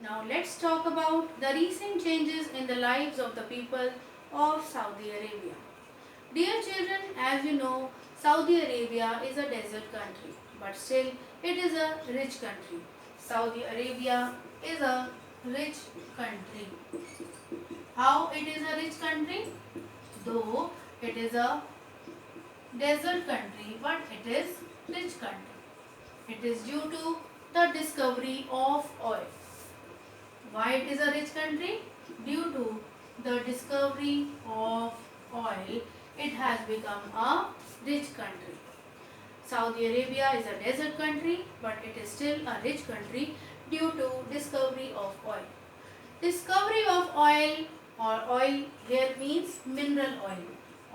Now let's talk about the recent changes in the lives of the people of Saudi Arabia. Dear children, as you know, Saudi Arabia is a desert country, but still it is a rich country. Saudi Arabia is a rich country. How it is a rich country? Though it is a desert country, but it is rich country. It is due to the discovery of oil. Why it is a rich country? Due to the discovery of oil, it has become a rich country. Saudi Arabia is a desert country, but it is still a rich country due to discovery of oil. Discovery of oil or oil here means mineral oil.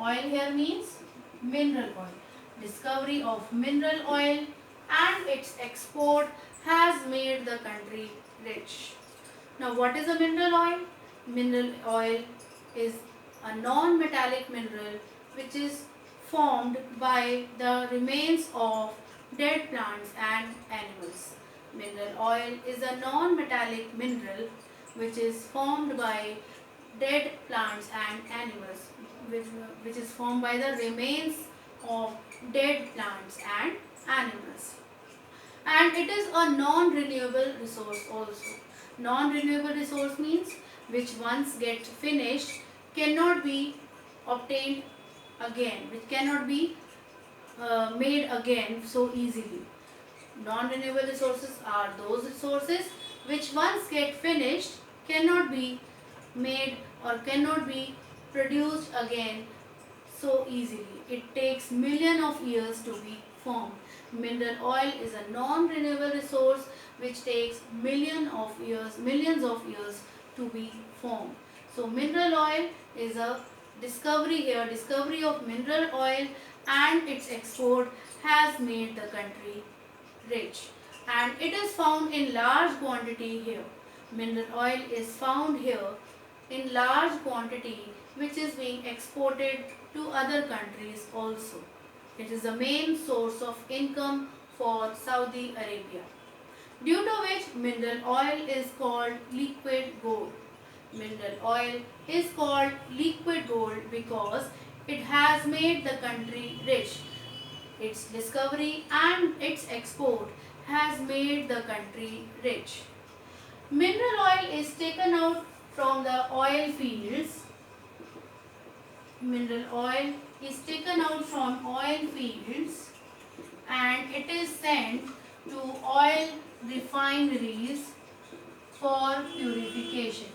Oil here means mineral oil. Discovery of mineral oil and its export has made the country rich. Now what is a mineral oil? Mineral oil is a non-metallic mineral which is formed by the remains of dead plants and animals. Mineral oil is a non-metallic mineral which is formed by dead plants and animals, which is formed by the remains of dead plants and animals. And it is a non-renewable resource also. Non-renewable resource means which once get finished cannot be obtained again, which cannot be made again so easily. Non-renewable resources are those resources which once get finished cannot be made or cannot be produced again so easily. It takes millions of years to be formed. Mineral oil is a non-renewable resource which takes millions of years to be formed. So mineral oil is a discovery here. Discovery of mineral oil and its export has made the country rich, and it is found in large quantity here. Mineral oil is found here in large quantity which is being exported to other countries also. It is the main source of income for Saudi Arabia, due to which mineral oil is called liquid gold. Mineral oil is called liquid gold because it has made the country rich. Its discovery and its export has made the country rich. Mineral oil is taken out from the oil fields. Mineral oil is taken out from oil fields and it is sent to oil refineries for purification.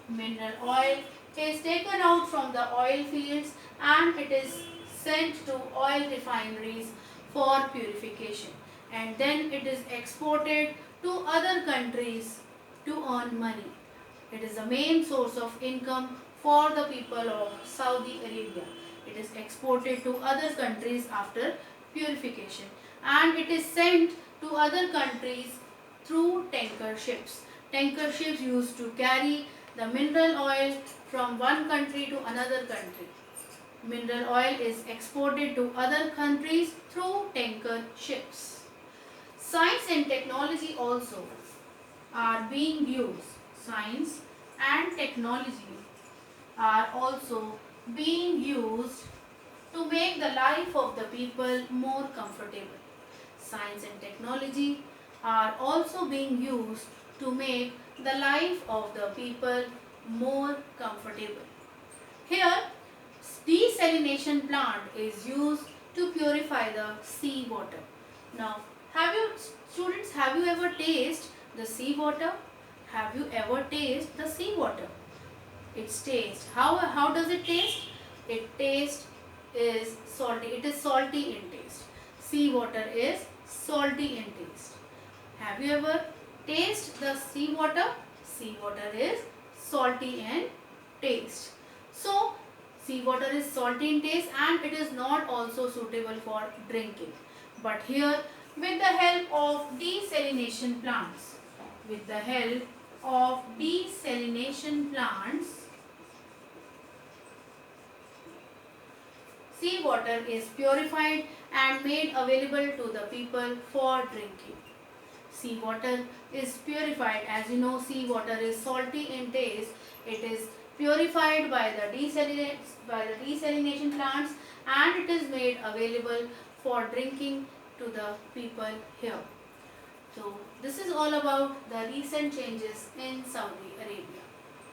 Mineral oil is taken out from the oil fields and it is sent to oil refineries for purification, and then it is exported to other countries to earn money. It is the main source of income for the people of Saudi Arabia. It is exported to other countries after purification and it is sent to other countries through tanker ships. Tanker ships used to carry the mineral oil from one country to another country. Mineral oil is exported to other countries through tanker ships. Science and technology also are being used. Science and technology are also being used to make the life of the people more comfortable. Science and technology are also being used to make the life of the people more comfortable. Here, desalination plant is used to purify the sea water. Now, have you ever tasted the sea water? Have you ever tasted the sea water? Its taste. How does it taste? Is salty. It is salty in taste. Sea water is salty in taste. Have you ever tasted the sea water? Sea water is salty in taste. So, sea water is salty in taste and it is not also suitable for drinking. But here, with the help of desalination plants, with the help of desalination plants, sea water is purified and made available to the people for drinking. Sea water is purified. As you know, sea water is salty in taste. It is purified by the desalination plants, and it is made available for drinking to the people here. So this is all about the recent changes in Saudi Arabia.